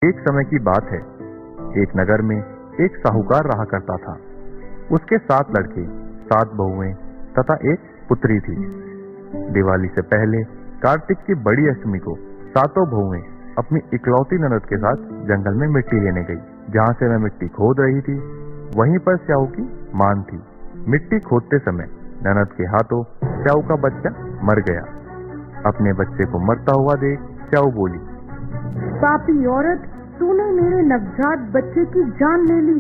एक समय की बात है। एक नगर में एक साहूकार रहा करता था। उसके 7 लड़के, 7 बहुएं तथा एक पुत्री थी। दिवाली से पहले कार्तिक की बड़ी अष्टमी को सातों बहुएं अपनी इकलौती ननद के साथ जंगल में मिट्टी लेने गई। जहां से वह मिट्टी खोद रही थी, वहीं पर स्याऊ की मान थी। मिट्टी खोदते समय ननद के हाथों स्याऊ का बच्चा मर गया। अपने बच्चे को मरता हुआ देख स्याऊ बोली, पापी औरत, तूने मेरे नवजात बच्चे की जान ले ली।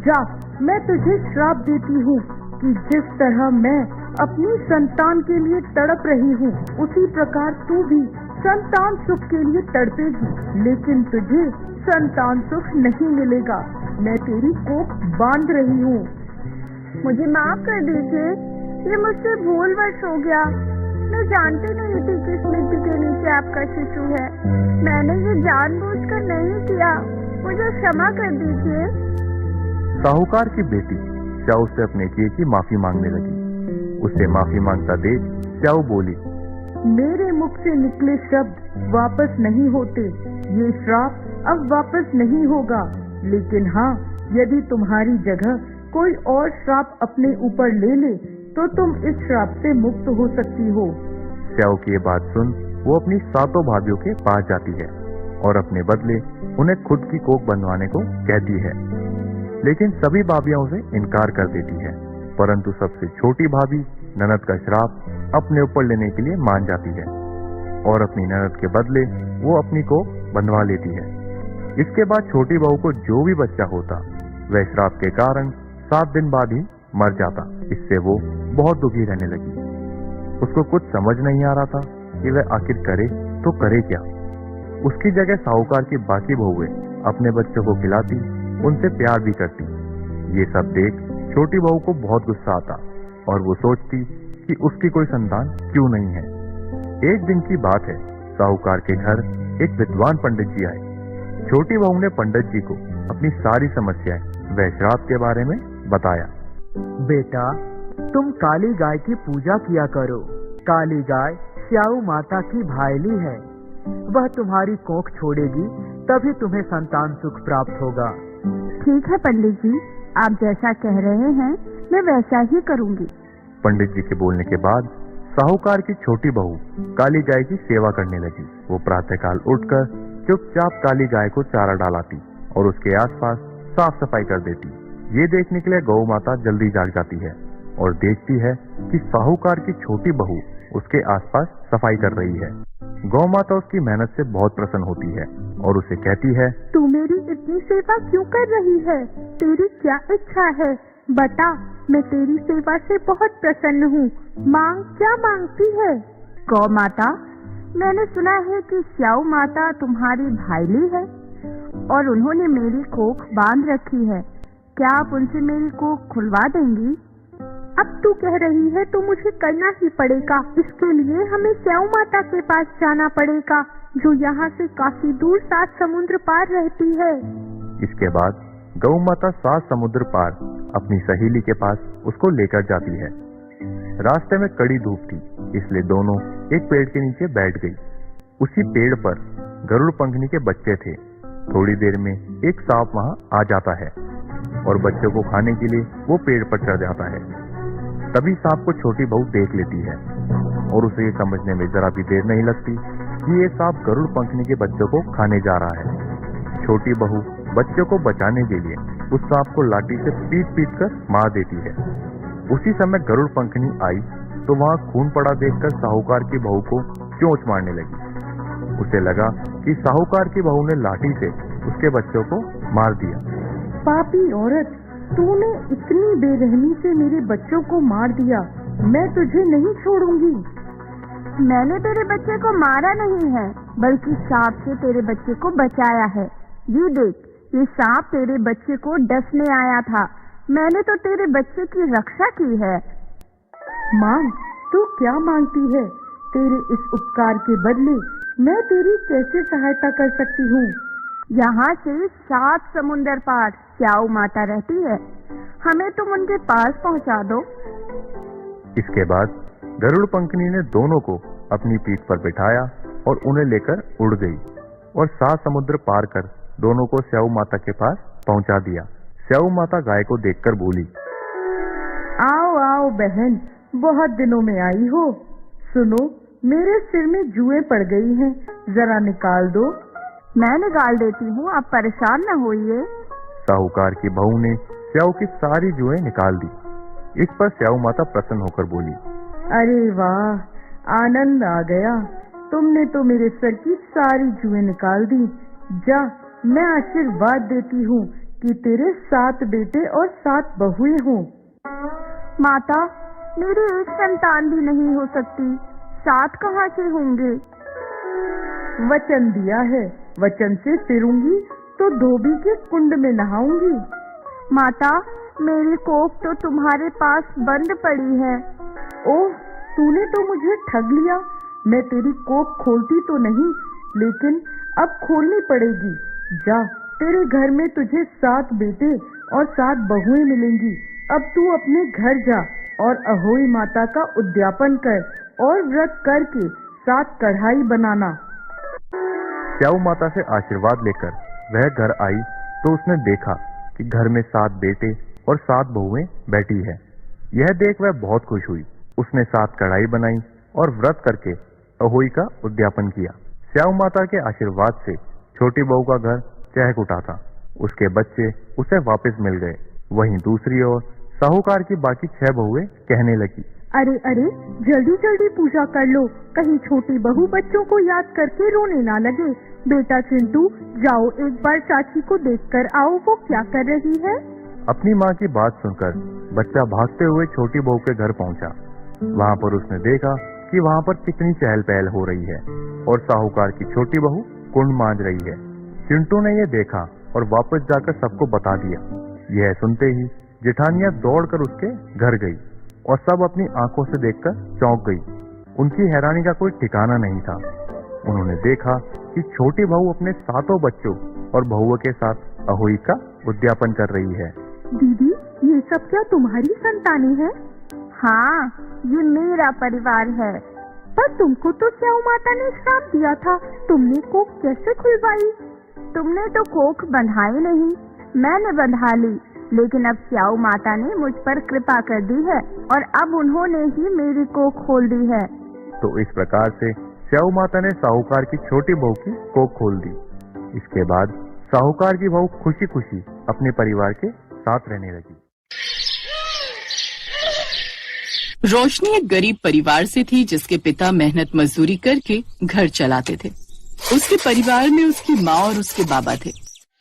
जा, मैं तुझे श्राप देती हूँ कि जिस तरह मैं अपनी संतान के लिए तड़प रही हूँ, उसी प्रकार तू भी संतान सुख के लिए तड़पेगी, लेकिन तुझे संतान सुख नहीं मिलेगा। मैं तेरी कोख बांध रही हूँ। मुझे माफ कर दीजिए, ये मुझसे भूलवश हो गया। मैं जानती नहीं थी कि इस मिट्टी के नीचे आपका शिशु है। मैंने ये जानबूझकर नहीं किया, मुझे क्षमा कर दीजिए। साहूकार की बेटी स्याऊ से अपने किए की माफी मांगने लगी। उससे माफी मांगता देख स्याऊ बोली, मेरे मुख से निकले शब्द वापस नहीं होते। ये श्राप अब वापस नहीं होगा, लेकिन हाँ, यदि तुम्हारी जगह कोई और श्राप अपने ऊपर ले ले तो तुम इस श्राप से मुक्त हो सकती हो। स्याऊ की ये बात सुन वो अपनी 7 भाभीयों के पास जाती है और अपने बदले उन्हें खुद की कोख बनवाने को कहती है। लेकिन सभी भाभियां उसे इनकार कर देती है, परंतु सबसे छोटी भाभी ननद का श्राप अपने ऊपर लेने के लिए मान जाती है और अपनी ननद के बदले वो अपनी कोख बनवा लेती है। इसके बाद छोटी बहू को जो भी बच्चा होता वह श्राप के कारण 7 दिन बाद ही मर जाता। इससे वो बहुत दुखी रहने लगी। उसको कुछ समझ नहीं आ रहा था कि वह आखिर करे तो करे क्या। उसकी जगह साहूकार की बाकी बहुएं अपने बच्चों को खिलाती, उनसे प्यार भी करती। ये सब देख छोटी बहू को बहुत गुस्सा आता और वो सोचती कि उसकी कोई संतान क्यों नहीं है। एक दिन की बात है, साहूकार के घर एक विद्वान पंडित जी आए। छोटी बहू ने पंडित जी को अपनी सारी समस्याएं व श्राप के बारे में बताया। बेटा, तुम काली गाय की पूजा किया करो। काली गाय स्याऊ माता की भाईली है। वह तुम्हारी कोख छोड़ेगी, तभी तुम्हें संतान सुख प्राप्त होगा। ठीक है पंडित जी, आप जैसा कह रहे हैं मैं वैसा ही करूंगी। पंडित जी के बोलने के बाद साहूकार की छोटी बहू काली गाय की सेवा करने लगी। वो प्रातःकाल उठकर चुपचाप काली गाय को चारा डालाती और उसके आसपास साफ सफाई कर देती। ये देखने के लिए गौ माता जल्दी जाग जाती है और देखती है कि साहूकार की छोटी बहू उसके आसपास सफाई कर रही है। गौ माता उसकी मेहनत से बहुत प्रसन्न होती है और उसे कहती है, तू मेरी इतनी सेवा क्यों कर रही है? तेरी क्या इच्छा है? बता, मैं तेरी सेवा से बहुत प्रसन्न हूँ। मांग, क्या मांगती है? गौ माता, मैंने सुना है कि स्याऊ माता तुम्हारी भाईली है और उन्होंने मेरी कोख बांध रखी है। क्या आप उनसे मेरी कोख खुलवा देंगी? अब तू कह रही है तो मुझे करना ही पड़ेगा। इसके लिए हमें स्याऊ माता के पास जाना पड़ेगा, जो यहाँ से काफी दूर 7 समुद्र पार रहती है। इसके बाद गौ माता 7 समुद्र पार अपनी सहेली के पास उसको लेकर जाती है। रास्ते में कड़ी धूप थी, इसलिए दोनों एक पेड़ के नीचे बैठ गई। उसी पेड़ पर गरुड़ पंखनी के बच्चे थे। थोड़ी देर में एक सांप वहां आ जाता है और बच्चों को खाने के लिए वो पेड़ पर चढ़ जाता है। तभी सांप को छोटी बहू देख लेती है और उसे ये समझने में जरा भी देर नहीं लगती कि ये सांप गरुड़ पंखनी के बच्चों को खाने जा रहा है। छोटी बहू बच्चों को बचाने के लिए उस सांप को लाठी से पीट कर मार देती है। उसी समय गरुड़ पंखनी आई तो वहां खून पड़ा देखकर साहूकार की बहू को चोंच मारने लगी। उसे लगा कि साहूकार की बहू ने लाठी से उसके बच्चों को मार दिया। पापी औरत, तूने इतनी बेरहमी से मेरे बच्चों को मार दिया। मैं तुझे नहीं छोड़ूंगी। मैंने तेरे बच्चे को मारा नहीं है, बल्कि सांप से तेरे बच्चे को बचाया है। ये देख, ये सांप तेरे बच्चे को डसने आया था। मैंने तो तेरे बच्चे की रक्षा की है। मांग, तू क्या मांगती है? तेरे इस उपकार के बदले मैं तेरी कैसे सहायता कर सकती हूँ? यहाँ से 7 समुंदर पार स्याऊ माता रहती है, हमें तुम उनके पास पहुँचा दो। इसके बाद गरुड़ पंखनी ने दोनों को अपनी पीठ पर बिठाया और उन्हें लेकर उड़ गई और 7 समुद्र पार कर दोनों को स्याऊ माता के पास पहुंचा दिया। स्याऊ माता गाय को देखकर बोली, आओ आओ बहन, बहुत दिनों में आई हो। सुनो, मेरे सिर में जुएं पड़ गई हैं, जरा निकाल दो। मैं निकाल देती हूँ, आप परेशान न होइए। साहूकार की बहू ने स्याऊ की सारी जुएं निकाल दी। इस पर स्याऊ माता प्रसन्न होकर बोली, अरे वाह, आनंद आ गया, तुमने तो मेरे सर की सारी जुएं निकाल दी। जा, मैं आशीर्वाद देती हूँ कि तेरे 7 बेटे और 7 बहुएं हों। माता, मेरी एक संतान भी नहीं हो सकती, 7 कहाँ से होंगे? वचन दिया है, वचन से फिरूंगी तो धोबी के कुंड में नहाऊंगी। माता, मेरी कोख तो तुम्हारे पास बंद पड़ी है। ओह, तूने तो मुझे ठग लिया। मैं तेरी कोख खोलती तो नहीं, लेकिन अब खोलनी पड़ेगी। जा, तेरे घर में तुझे 7 बेटे और 7 बहुएं मिलेंगी। अब तू अपने घर जा और अहोई माता का उद्यापन कर और व्रत करके 7 कढ़ाई बनाना। स्याऊ माता से आशीर्वाद लेकर वह घर आई तो उसने देखा कि घर में 7 बेटे और 7 बहुएं बैठी है। यह देख वह बहुत खुश हुई। उसने 7 कढ़ाई बनाई और व्रत करके अहोई का उद्यापन किया। स्याऊ माता के आशीर्वाद से छोटी बहू का घर चहक उठा था। उसके बच्चे उसे वापस मिल गए। वहीं दूसरी ओर साहूकार की बाकी 6 बहुएं कहने लगी, अरे अरे, जल्दी जल्दी पूजा कर लो, कहीं छोटी बहू बच्चों को याद करके रोने ना लगे। बेटा चिंटू, जाओ एक बार चाची को देखकर आओ, वो क्या कर रही है। अपनी माँ की बात सुनकर बच्चा भागते हुए छोटी बहू के घर पहुंचा। वहाँ पर उसने देखा कि वहाँ पर कितनी चहल पहल हो रही है और साहूकार की छोटी बहू कुंड मांज रही है। चिंटू ने यह देखा और वापस जाकर सबको बता दिया। यह सुनते ही जेठानियां दौड़कर उसके घर गई और सब अपनी आंखों से देखकर चौंक गई। उनकी हैरानी का कोई ठिकाना नहीं था। उन्होंने देखा कि छोटी बहू अपने 7 बच्चों और बहुओं के साथ अहोई का उद्यापन कर रही है। दीदी, ये सब क्या तुम्हारी संतानें हैं? हाँ, ये मेरा परिवार है। पर तुमको तो स्याऊ माता ने श्राप दिया था, तुमने कोख कैसे खुलवाई? तुमने तो कोख बंधाई नहीं, मैंने बंधा ली। लेकिन अब स्याऊ माता ने मुझ पर कृपा कर दी है और अब उन्होंने ही मेरी कोख खोल दी है। तो इस प्रकार से स्याऊ माता ने साहूकार की छोटी बहू की कोख खोल दी। इसके बाद साहूकार की बहू खुशी खुशी अपने परिवार के साथ रहने लगी। रोशनी एक गरीब परिवार से थी जिसके पिता मेहनत मजदूरी करके घर चलाते थे। उसके परिवार में उसकी माँ और उसके बाबा थे।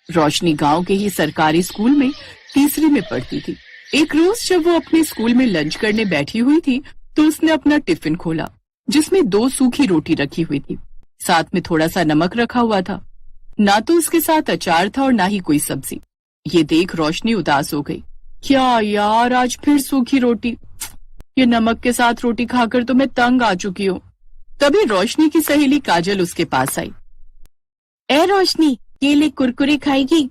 रोशनी गांव के ही सरकारी स्कूल में 3री में पढ़ती थी। एक रोज जब वो अपने स्कूल में लंच करने बैठी हुई थी तो उसने अपना टिफिन खोला जिसमें 2 सूखी रोटी रखी हुई थी, साथ में थोड़ा सा नमक रखा हुआ था। ना तो उसके साथ अचार था और ना ही कोई सब्जी। ये देख रोशनी उदास हो गई। क्या यार, आज फिर सूखी रोटी। ये नमक के साथ रोटी खाकर तो मैं तंग आ चुकी हूँ। तभी रोशनी की सहेली काजल उसके पास आई। ए रोशनी, ये ले कुरकुरे खाएगी?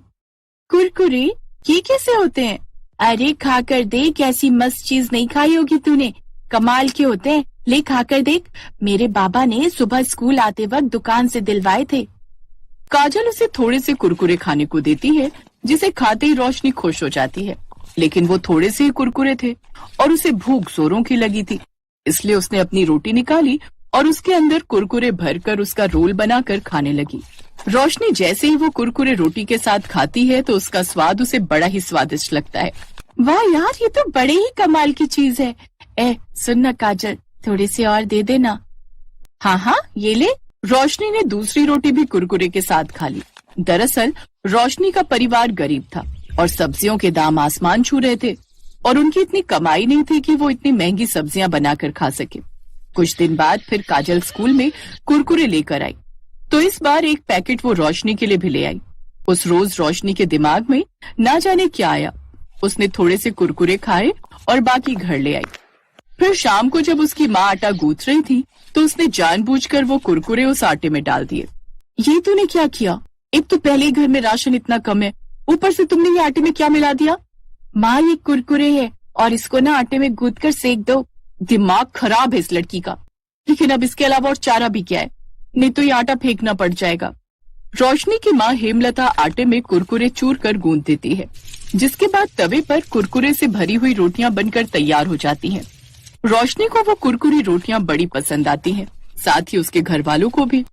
कुरकुरे? ये कैसे होते हैं? अरे खाकर देख, ऐसी मस्त चीज नहीं खाई होगी तूने, कमाल के होते हैं, ले खाकर देख। मेरे बाबा ने सुबह स्कूल आते वक्त दुकान से दिलवाए थे। काजल उसे थोड़े से कुरकुरे खाने को देती है जिसे खाते ही रोशनी खुश हो जाती है। लेकिन वो थोड़े से ही कुरकुरे थे और उसे भूख जोरों की लगी थी, इसलिए उसने अपनी रोटी निकाली और उसके अंदर कुरकुरे भरकर उसका रोल बनाकर खाने लगी। रोशनी जैसे ही वो कुरकुरे रोटी के साथ खाती है तो उसका स्वाद उसे बड़ा ही स्वादिष्ट लगता है। वाह यार, ये तो बड़े ही कमाल की चीज है। ए सुन ना काजल, थोड़ी सी और दे देना। हाँ हाँ, ये ले। रोशनी ने दूसरी रोटी भी कुरकुरे के साथ खा ली। दरअसल रोशनी का परिवार गरीब था और सब्जियों के दाम आसमान छू रहे थे और उनकी इतनी कमाई नहीं थी कि वो इतनी महंगी सब्जियां बनाकर खा सके। कुछ दिन बाद फिर काजल स्कूल में कुरकुरे लेकर आई तो इस बार एक पैकेट वो रोशनी के लिए भी ले आई। उस रोज रोशनी के दिमाग में ना जाने क्या आया। उसने थोड़े से कुरकुरे खाए और बाकी घर ले आई। फिर शाम को जब उसकी माँ आटा गूंथ रही थी तो उसने जानबूझकर वो कुरकुरे उस आटे में डाल दिए। ये तूने क्या किया? एक तो पहले ही घर में राशन इतना कम है, ऊपर से तुमने ये आटे में क्या मिला दिया? माँ, ये कुरकुरे है और इसको ना आटे में गूंथ कर सेक दो। दिमाग खराब है इस लड़की का। लेकिन अब इसके अलावा और चारा भी क्या है, नहीं तो ये आटा फेंकना पड़ जाएगा। रोशनी की माँ हेमलता आटे में कुरकुरे चूर कर गूंद देती है, जिसके बाद तवे पर कुरकुरे से भरी हुई रोटियां बनकर तैयार हो जाती हैं। रोशनी को वो कुरकुरी रोटियां बड़ी पसंद आती हैं, साथ ही उसके घर वालों को भी।